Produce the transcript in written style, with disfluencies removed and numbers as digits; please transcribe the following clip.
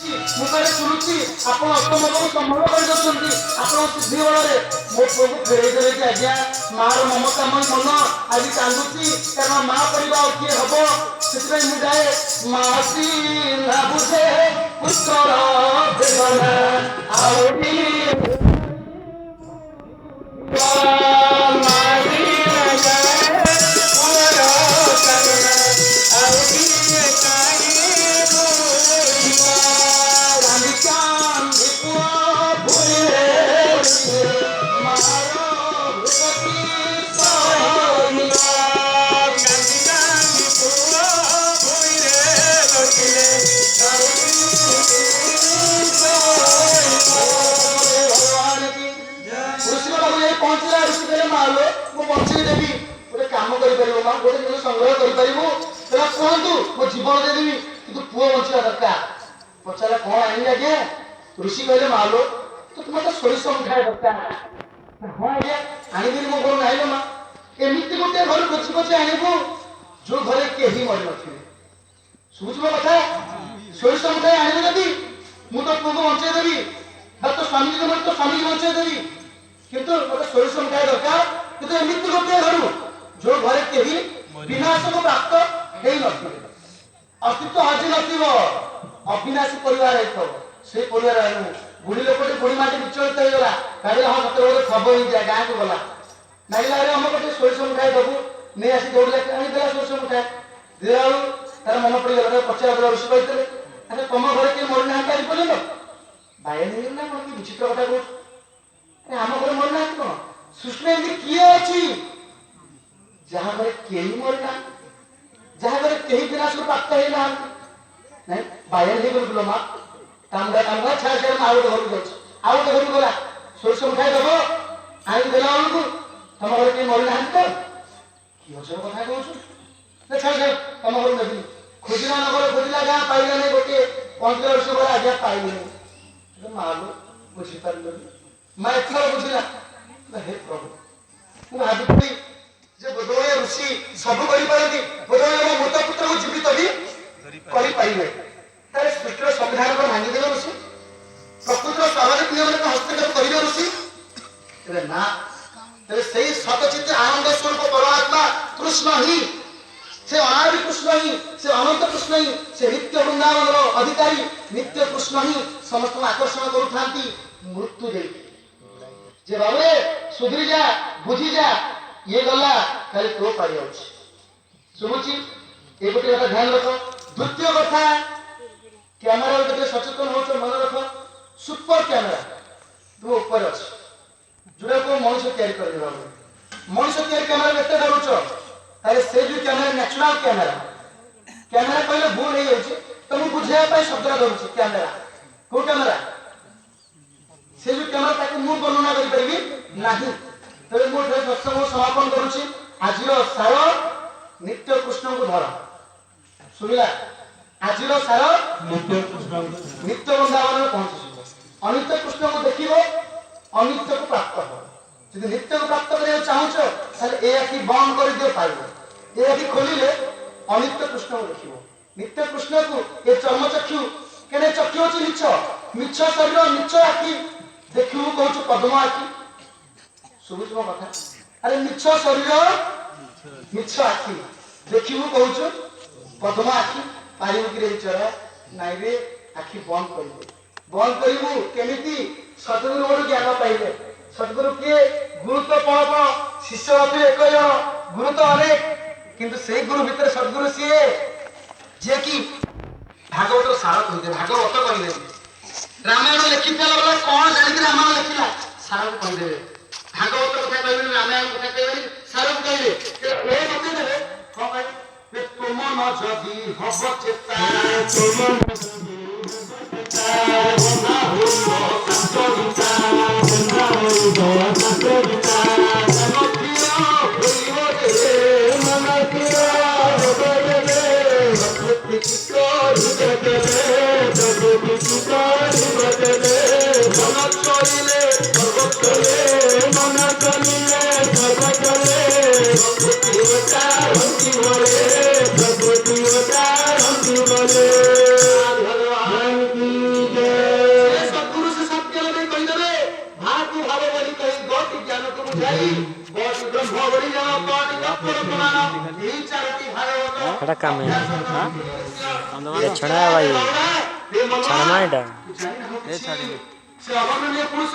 मुझे शुणुची आप अष्टम संभव कर सिद्धि बल मो पुओ को फेर देवे कि आज्ञा मार ममतामय मन आज कांदुची कारण माँ पड़ा किए हम से मुझे मासी न बुझे पुत्र गोटे संग्रह कर कहतु मो जीवन देदेवी कि पुओ बचा दरकार पचारा कौन आनी आज्ञा ऋषि कहले मालो तो तुम तो सोरिष मिठाई दरकार हाँ आज्ञा आनीदेवी मो घर नाइल माँ एमती गोटे घर खोजी खोजी आनबू जो घरे कहीं मरी नी शुभुच मो कथा सोरिष मिठाई आनबू जदि मुझे पुओ को बचे देवी तो स्वामी जी तो स्वामी की बचे देवी किंतु मतलब सोरिष मिठाई दरकार किंतु एमती गोटे घर जो घरे कहीं विनाश को प्राप्त अस्तित्व हजि नथिबो अविनाशी परिवार से परिवार बुढ़ी लोकटे बुढ़ी माटी विचलित होगा कहले हाँ सत गोटे खबर ही जाए गाँव को गला नाइला हम गोटे सोरिष मिठाई दबू नहीं आसी दौड़ा आनीदेला सोरिष मिठाई देला तार मन पड़गला पचार ऋषि कहते अच्छा तुम घर किए मरी ना आज पर्यटन भाई नहीं ना कौन कि विचित्र कथा कह आम घर मरी ना कौन सृष्टि एमती किए अच्छी जहाँ घरे कहीं मरना जहाँ घरे कहीं विनाश को प्राप्त होना नहीं बायन ही बोल माँ कामदा छाड़ छाड़ आउ गोटे घर जाऊँ आउ गोटे घर गला सोरिष मिठाई दब आई देला बेलू तुम घर कहीं मरी ना तो कि सब कथा कहूँ छाड़ छाड़ तुम घर नेबी खोजना नगर खोजला गाँ पाइला नहीं गोटे 15 वर्ष गला आज्ञा पाइल मालू बुझीपार माँ एथर बुझला हे प्रभु मुझे भावी बोधय ऋषि सब बोधय मो मृत पुत्र को जीवित भी कर सृष्टिर संविधान को भांगीदेव ऋषि प्रकृतिर स्वाभाविक नियम हस्तक्षेप करेंगे ऋषि ना से सतचित आनंद स्वरूप परमात्मा कृष्ण ही से अनादि कृष्ण ही से अनंत कृष्ण ही से नित्य वृंदावन अधिकारी नित्य कृष्ण ही समस्त आकर्षण करुता मृत्यु दे बाबू सुधरी जा बुझी जा ये गला खाली तो पारी शुभुची ये गोटे कथा ध्यान रख द्वितीय कथा कैमेरा जो सचेतन हो मन रख सुपर कैमेरा तुम ऊपर अच्छे जोड़ा को मनुष्य तैयारी कर मनुष्य तैयारी कैमेरा एत डरुच से जो कैमेरा नेचुराल कैमेरा कैमेरा कहले भूल हो जाए तो मुझे बुझाई शब्द धरुची कैमेरा कौ कैमेरा से जो कैमेरा ताकि मुझे वर्णना करी तेरे मुझे सत्संग समापन करुच्ची आज सार नित्य कृष्ण को धर शुणा आज सार नित्य वृंदावन में पहुंच अनित्य कृष्ण को देख अनित्य को प्राप्त हो जब नित्य को प्राप्त करने चाहूच ये आखि बंद कर दियो पाइब ये आखि खोलिले अनित्य कृष्ण को देख नित्य कृष्ण को ये चर्मचक्षु केने चक्षु अच्छी मिछ शरीर मिछ आखि देखू कहूँ पद्म आखि शुभुच मो कथा अरे मिछ शरीर मिछ आखि देखू कहूँ पद्म आखि पारिबू कि चरा नाई रे आखि बंद करू केमिति सतगुरु गोटे ज्ञान पाइले सतगुरु किए गुरु तो कौन शिष्य अच्छे एक जन गुरु तो अनेक किंतु से गुरु भितर सतगुरु सीए जे कि भागवत सार कहीदे भागवत कहीदे रामायण लिखी बेला कौन जानिक रामायण लिखला सार को कहीदे भागवत कथा कहबे रामायण कथा कहबे सार को कहीदे ए बते देबे कौन कहे तुम न जदी हब चेता तुम न जदी बना हो संतोषिता बना हो संतोषिता नमकिया होइयो रे नमकिया होइयो रे भक्ति चित्त हृदय रे भक्ति चित्त हृदय रे मन करिले भगत रे मन करिले भगत रे भक्ति होता भक्ति होरे भक्ति होता भक्ति होरे भगवान की କୁ ଭାବ ବୋଲି କହି ଗତି ଜ୍ଞାନକୁ ବୁଝାଇ ଗତି ବ୍ରହ୍ମ ବୋଲି ଜଣ ଗତି ତତ୍ପର ପ୍ରମାଣ ଏହି ଚାରୋଟି ଭାଗବତ ଏଟା କାମେ ଛଡ଼ା ଭାଇ ଛାଡ଼ମା ଏଇଟା ସେ ଅବର୍ଣ୍ଣନୀୟ ପୁରୁଷ